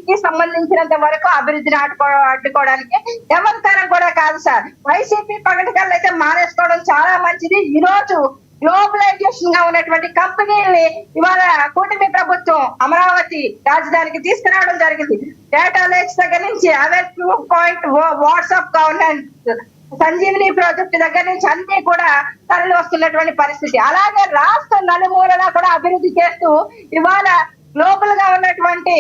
వైసీపీకి సంబంధించినంత వరకు అభివృద్ధిని అడ్డుకోవడానికి ఎవరి తరం కూడా కాదు సార్. వైసీపీ పగటికల్లా అయితే మానేసుకోవడం చాలా మంచిది. ఈ రోజు గ్లోబలైజేషన్ గా ఉన్నటువంటి కంపెనీల్ని ఇవాళ కూటమి ప్రభుత్వం అమరావతి రాజధానికి తీసుకురావడం జరిగింది. డేటా లేక్స్ దగ్గర నుంచి our 2 WhatsApp governance, Sanjeevini project దగ్గర నుంచి అన్ని కూడా తరలి వస్తున్నటువంటి పరిస్థితి. అలాగే రాష్ట్ర నలుమూలలా కూడా అభివృద్ధి చేస్తూ ఇవాళ గ్లోబల్ గా ఉన్నటువంటి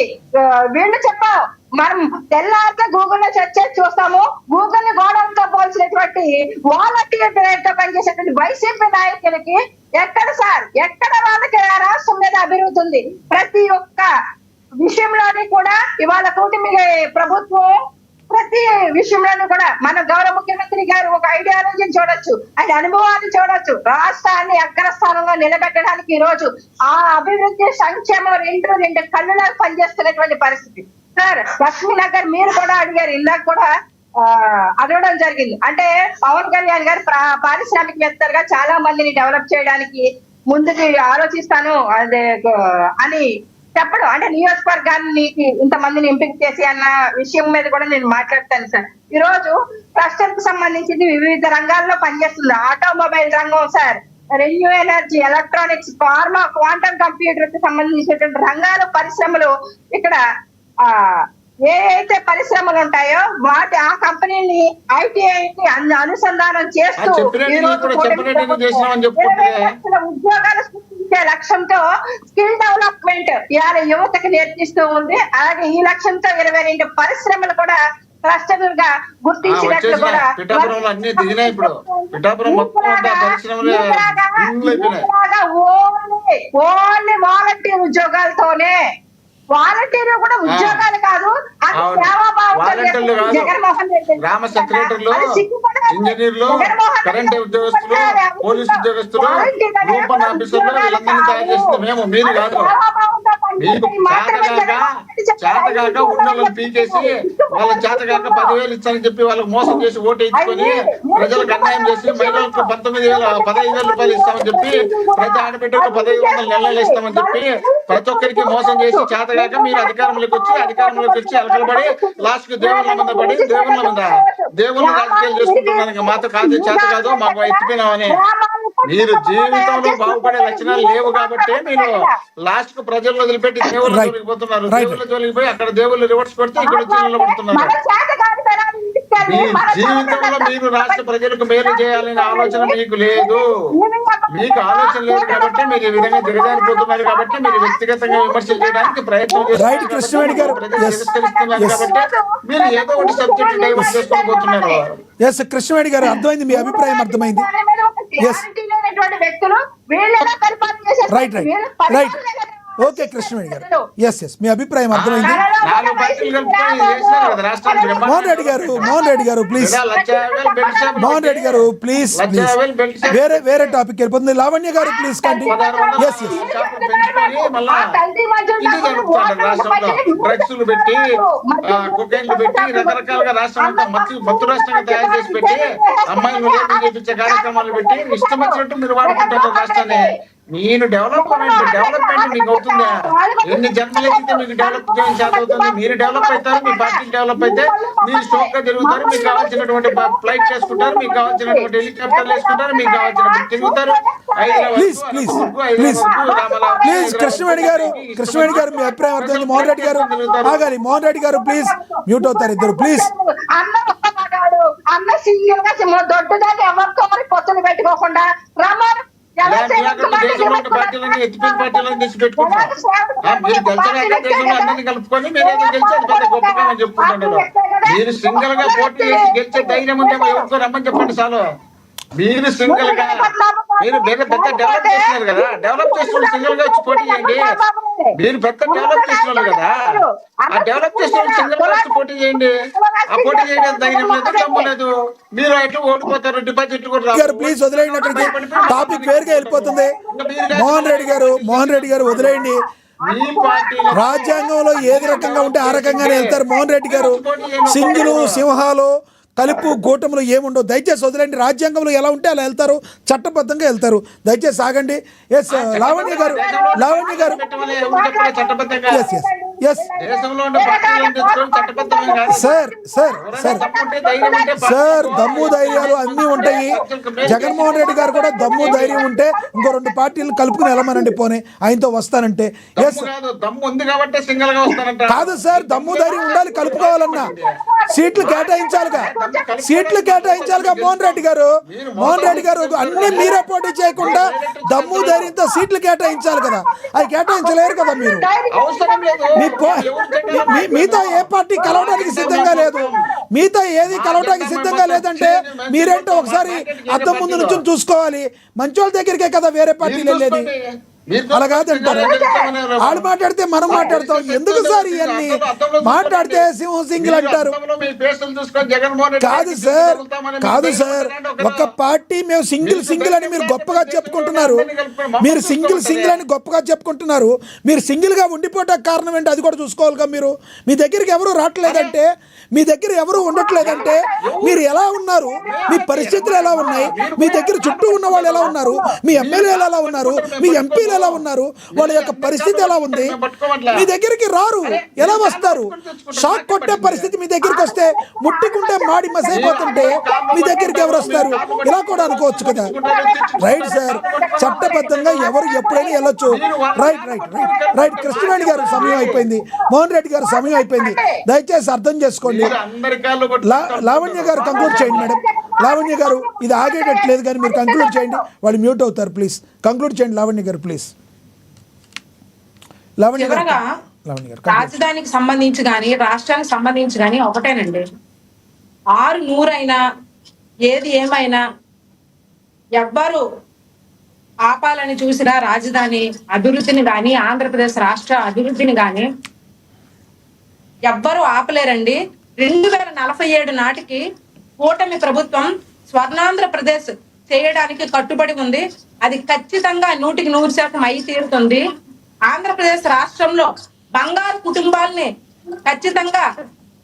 వీళ్ళు చెప్పాం, మనం తెల్లారితే గూగుల్లో సెర్చ్ చేసి చూస్తాము. గూగుల్ ని గోడౌన్తో పోల్చినటువంటి వాలంటీర్ తో పనిచేసేటువంటి వైసీపీ నాయకులకి ఎక్కడ సార్, ఎక్కడ వాళ్ళకి ఆ రాష్ట్రం మీద అభివృద్ధి ఉంది? ప్రతి ఒక్క విషయంలోని కూడా ఇవాళ కూటమి ప్రభుత్వం ప్రతి విషయంలోనూ కూడా మన గౌరవ ముఖ్యమంత్రి గారు ఒక ఐడియాలజీని చూడొచ్చు, ఆయన అనుభవాన్ని చూడొచ్చు. రాష్ట్రాన్ని అగ్రస్థానంలో నిలబెట్టడానికి ఈ రోజు ఆ అభివృద్ధి సంక్షేమం రెండు కళ్ళులాగా పనిచేస్తున్నటువంటి పరిస్థితి. సార్ లక్ష్మీనగర్ మీరు కూడా అడిగారు, ఇందాక కూడా అడగడం జరిగింది. అంటే పవన్ కళ్యాణ్ గారు పారిశ్రామికవేత్తలుగా చాలా మందిని డెవలప్ చేయడానికి ముందుకి ఆలోచిస్తాను అదే అని చెప్పడం, అంటే నియోజకవర్గాన్ని ఇంతమందిని ఎంపిక చేసి అన్న విషయం మీద కూడా నేను మాట్లాడతాను సార్. ఈ రోజు రాష్ట్రానికి సంబంధించింది వివిధ రంగాల్లో పనిచేస్తుంది. ఆటోమొబైల్ రంగం sir, renew energy, electronics, pharma, quantum computer కి సంబంధించినటువంటి రంగాలు, పరిశ్రమలు ఇక్కడ ఏ అయితే పరిశ్రమలు ఉంటాయో వాటి ఆ కంపెనీని ఐటీఐకి అనుసంధానం చేస్తూ ఉద్యోగాలు సృష్టించే లక్ష్యంతో స్కిల్ డెవలప్మెంట్ ఇవాళ యువతకు నేర్పిస్తూ ఉంది. అలాగే ఈ లక్ష్యంతో 22 పరిశ్రమలు కూడా క్లస్టర్లు గా గుర్తించినట్లు కూడా ఓన్లీ వాలంటీర్ ఉద్యోగాలతోనే, వాలంటీర్ కూడా ఉద్యోగాలు కాదు, అది సేవాభావం. జగన్మోహన్ రెడ్డి గ్రామ సెక్రటరీలు, ఇంజనీర్లు, కరెంట్ ఉద్యోగస్తులు, పోలీసు ఉద్యోగస్తులు, రూపన్ ఆఫీసర్లు వీళ్ళందరినీ తయారు చేస్తుంది మేము, మీరు కాదు. మీకు చేతగాక ఉన్నోళ్ళని పీకేసి వాళ్ళ చేతగాక 10,000 ఇచ్చారని చెప్పి వాళ్ళకి మోసం చేసి ఓటు వేయించుకొని ప్రజలకు అన్యాయం చేసి మహిళలకు 15,000 రూపాయలు ఇస్తామని చెప్పి, ప్రతి ఆడబిడ్డకు 1,500 నెలలు ఇస్తామని చెప్పి ప్రతి ఒక్కరికి మోసం చేసి చేతగాక మీరు అధికారంలోకి వచ్చి అలకలబడి లాస్ట్ కి దేవుళ్ళ మీద పడి దేవుళ్ళ రాజకీయాలు చేసుకుంటున్నాను. మాతో కాదు, చేత కాదు, మాకు ఎత్తిపోయినామని. మీరు జీవితంలో బాగుపడే లక్షణాలు లేవు కాబట్టి మీరు లాస్ట్ కు ప్రజల్లో వదిలిపెట్టి దేవుళ్ళ జోలికి పోతున్నారు. దేవుళ్ళ జోలికి పోయి అక్కడ దేవుళ్ళు రివర్స్ పెడితే ఇక్కడ వచ్చి నిలబడుతున్నారు. మీ జీవితంలో మీరు రాష్ట్ర ప్రజలకు మేలు చేయాలనే ఆలోచన మీకు లేదు. మీకు ఆలోచన లేదు కాబట్టి మీరు ఈ విధంగా దిగజారిపోతున్నారు. కాబట్టి మీరు వ్యక్తిగతంగా విమర్శలు చేయడానికి ప్రయత్నం చేస్తున్నారు కాబట్టి మీరు ఏదో ఒకటి సబ్జెక్ట్ డైవర్ట్ చేసుకొని పోతున్నారు. కృష్ణవేణి గారు అర్థమైంది, మీ అభిప్రాయం అర్థమైంది. రైట్ ఓకే కృష్ణవేణి గారు, మీ అభిప్రాయం అర్థమైంది. మోహన్ రెడ్డి గారు ప్లీజ్ వేరే టాపిక్ వెళ్ళిపోతుంది. లావణ్య గారు ప్లీజ్ కంటిన్యూ. డ్రగ్స్లు పెట్టి, కుకైన్లు పెట్టి రకరకాలుగా రాష్ట్రం అంతా మత్తు రాష్ట్రంగా తయారు చేసి పెట్టి అమ్మాయిలు చేపించే కార్యక్రమాలు పెట్టి ఇష్టం వచ్చినట్టు మీరు వాడుకుంటారు రాష్ట్రాన్ని. నేను డెవలప్మెంట్ మీకు అవుతుందా? ఎన్ని జన్మలు ఎక్కితే మీకు డెవలప్ చేయడం చేత అవుతుంది? మీరు డెవలప్ అవుతారు, మీ పార్టీ డెవలప్ అయితే మీరు స్టోక్ గా తిరుగుతారు, మీకు కావాల్సినటువంటి ఫ్లైట్ చేసుకుంటారు, మీకు కావాల్సినటువంటి హెలికాప్టర్లు వేసుకుంటారు, మీకు కావాల్సినటువంటి తిరుగుతారు. కృష్ణవేణి గారు మీ అభిప్రాయం అర్థమైంది. మోహన్ రెడ్డి గారు ప్లీజ్ మ్యూట్ అవుతారు ఇద్దరు ప్లీజ్. అన్న సీఎం గా దొడ్డుదాన్ని ఎవరితో మరి పొత్తులు పెట్టుకోకుండా రమాను పార్టీలన్నీ ఎత్తిపోయిన పార్టీలను తెచ్చి పెట్టుకుంటున్నారు. మీరు గెలిచాక దేశంలో అందరినీ కలుపుకొని మీరేదో గెలిచి అది పెద్ద గొప్పగా చెప్పుకుంటున్నారు. మీరు సింగిల్ గా పోటీ చేసి గెలిచే ధైర్యం ఉందేమో ఎవరితో రమ్మని చెప్పండి చాలు. మీరు సింగిల్ గా మీరు పెద్ద డెవలప్ చేస్తున్నారు కదా, డెవలప్ చేసిన సింగిల్ గా వచ్చి పోటీ చేయండి. మీరు పెద్ద డెవలప్ చేస్తున్నారు కదా, ఆ డెవలప్ చేసిన సింగిల్ గా వచ్చి పోటీ చేయండి. ఆ పోటీ చేయడం ధైర్యం లేదు, దమ్ము లేదు. మీరు ఎటు ఓడిపోతారు, డిపాజిట్ కూడా ప్లీజ్ వదిలేయండి. అక్కడికి టాపిక్ వేరుగా వెళ్ళిపోతుంది. మోహన్ రెడ్డి గారు వదిలేయండి. రాజ్యాంగంలో ఏది రకంగా ఉంటే ఆ రకంగానే వెళ్తారు మోహన్ రెడ్డి గారు. సింగులు, సింహాలు, కలుపు, కూటములు ఏముండవు. దయచేసి వదిలేండి. రాజ్యాంగంలో ఎలా ఉంటే అలా వెళ్తారు, చట్టబద్ధంగా వెళ్తారు. దయచేసి ఆగండి. లావణ్య గారు ఎస్ దేశంలో ఉండే పార్టీలను తెచ్చుకొని చట్టబద్ధమే కాదు. సార్ సార్ సార్ దమ్ముంటే, ధైర్యం ఉంటే సార్ దమ్ము ధైర్యాలు అన్నీ ఉంటాయి. జగన్మోహన్ రెడ్డి గారు కూడా దమ్ము ధైర్యం ఉంటే ఇంకో 2 పార్టీలు కలుపుకుని వెళ్ళమనండి, పోనీ ఆయనతో వస్తానంటే. ఎస్ దమ్ము కాదు, దమ్ము ఉంది కాబట్టి సింగల్ గా వస్తానంట. కాదు సార్, దమ్ము ధైర్యం ఉండాలి, కలుపుకోవాలన్నా సీట్లు కేటాయించాలిగా, సీట్లు కేటాయించాలిగా. మోహన్ రెడ్డి గారు అన్ని మీరే పోటీ చేయకుండా దమ్ము ధైర్యంతో సీట్లు కేటాయించాలి కదా, అవి కేటాయించలేరు కదా మీరు. అవసరం లేదు. మీతో ఏ పార్టీ కలవడానికి సిద్ధంగా లేదు, మీతో ఏది కలవడానికి సిద్ధంగా లేదంటే మీరేంటో ఒకసారి అద్దం ముందు నుంచి చూసుకోవాలి. మంచోళ్ళ దగ్గరికే కదా వేరే పార్టీలు వెళ్ళేది, అలా కాదంటారు. వాళ్ళు మాట్లాడితే మనం మాట్లాడతాం. ఎందుకు సార్ ఇవన్నీ మాట్లాడితే సింహం సింగిల్ అంటారు? కాదు సార్ ఒక పార్టీ మేము సింగిల్ అని మీరు గొప్పగా చెప్పుకుంటున్నారు, మీరు సింగిల్ అని గొప్పగా చెప్పుకుంటున్నారు. మీరు సింగిల్ గా ఉండిపోవడానికి కారణం ఏంటి అది కూడా చూసుకోవాలిగా. మీరు మీ దగ్గరికి ఎవరు రావట్లేదంటే, మీ దగ్గర ఎవరు ఉండట్లేదంటే మీరు ఎలా ఉన్నారు, మీ పరిస్థితులు ఎలా ఉన్నాయి, మీ దగ్గర చుట్టూ ఉన్న వాళ్ళు ఎలా ఉన్నారు, మీ ఎమ్మెల్యేలు ఎలా ఉన్నారు, మీ ఎంపీలు ఎలా ఉన్నారు, వాళ్ళ యొక్క పరిస్థితి ఎలా ఉంది. మీ దగ్గరికి రారు, ఎలా వస్తారు? షాక్ కొట్టే పరిస్థితి మీ దగ్గరికి వస్తే ముట్టుకుంటే మాడి మసైపోతుంటే మీ దగ్గరికి ఎవరు వస్తారు? ఇలా కూడా అనుకోవచ్చు కదా. రైట్ సార్, చట్టబద్ధంగా ఎవరు ఎప్పుడైనా వెళ్ళొచ్చు. రైట్. కృష్ణవేణి గారు సమయం అయిపోయింది, మోహన్ రెడ్డి గారు సమయం అయిపోయింది, దయచేసి అర్థం చేసుకోండి. లావణ్య గారు కంక్లూడ్ చేయండి మేడం. లావణ్య గారు ఇది ఆగేటట్లేదు కానీ మీరు కంక్లూడ్ చేయండి, వాళ్ళు మ్యూట్ అవుతారు. ప్లీజ్ కంక్లూడ్ చేయండి లావణ్య గారు, ప్లీజ్. లావణ్య గారు రాజధానికి సంబంధించి గాని రాష్ట్రానికి సంబంధించి గాని ఒకటేనండి, 600 అయినా ఏది ఏమైనా ఎవ్వరు ఆపాలని చూసినా రాజధాని అభివృద్ధిని గాని ఆంధ్రప్రదేశ్ రాష్ట్ర అభివృద్ధిని గాని ఎవ్వరు ఆపలేరండి. 2047 నాటికి కూటమి ప్రభుత్వం స్వర్ణాంధ్రప్రదేశ్ చేయడానికి కట్టుబడి ఉంది. అది ఖచ్చితంగా 100% అయి తీరుతుంది. ఆంధ్రప్రదేశ్ రాష్ట్రంలో బంగారు కుటుంబాలని ఖచ్చితంగా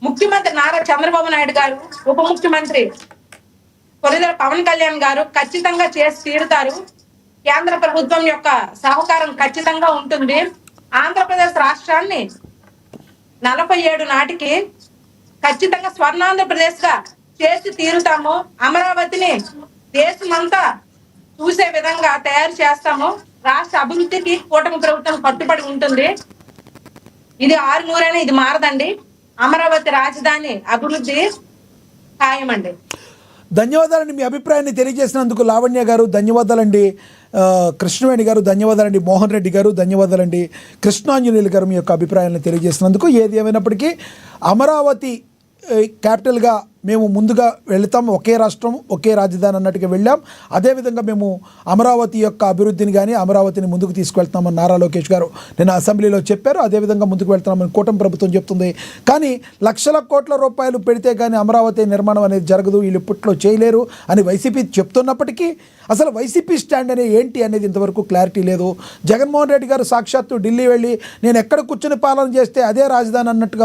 ముఖ్యమంత్రి నారా చంద్రబాబు నాయుడు గారు, ఉప ముఖ్యమంత్రి కొనిదెల పవన్ కళ్యాణ్ గారు ఖచ్చితంగా చేసి తీరుతారు. కేంద్ర ప్రభుత్వం యొక్క సహకారం ఖచ్చితంగా ఉంటుంది. ఆంధ్రప్రదేశ్ రాష్ట్రాన్ని 47 నాటికి ఖచ్చితంగా స్వర్ణాంధ్రప్రదేశ్ గా చేసి తీరుతాము. అమరావతిని దేశమంతా చూసే విధంగా తయారు చేస్తాము. రాష్ట్ర అభివృద్ధికి కూటమి ప్రభుత్వం కట్టుబడి ఉంటుంది. ఇది 600 అయినా ఇది మారదండి. అమరావతి రాజధాని అభివృద్ధి ఖాయమండి. ధన్యవాదాలండి మీ అభిప్రాయాన్ని తెలియజేసినందుకు లావణ్య గారు, ధన్యవాదాలండి. కృష్ణవేణి గారు ధన్యవాదాలండి. మోహన్ రెడ్డి గారు ధన్యవాదాలండి. కృష్ణాంజనేయులు గారు మీ యొక్క అభిప్రాయాలను తెలియజేసినందుకు. ఏది ఏమైనప్పటికీ అమరావతి క్యాపిటల్గా మేము ముందుగా వెళతాం, ఒకే రాష్ట్రం ఒకే రాజధాని అన్నట్టుగా వెళ్ళాం. అదేవిధంగా మేము అమరావతి యొక్క అభివృద్ధిని కానీ అమరావతిని ముందుకు తీసుకువెళ్తామని నారా లోకేష్ గారు నిన్న అసెంబ్లీలో చెప్పారు. అదేవిధంగా ముందుకు వెళ్తున్నామని కూటమి ప్రభుత్వం చెప్తుంది. కానీ లక్షల కోట్ల రూపాయలు పెడితే కానీ అమరావతి నిర్మాణం అనేది జరగదు, వీళ్ళు ఇప్పట్లో చేయలేరు అని వైసీపీ చెప్తున్నప్పటికీ అసలు వైసీపీ స్టాండ్ అనేది ఏంటి అనేది ఇంతవరకు క్లారిటీ లేదు. జగన్మోహన్ రెడ్డి గారు సాక్షాత్తు ఢిల్లీ వెళ్ళి నేను ఎక్కడ కూర్చొని పాలన చేస్తే అదే రాజధాని అన్నట్టుగా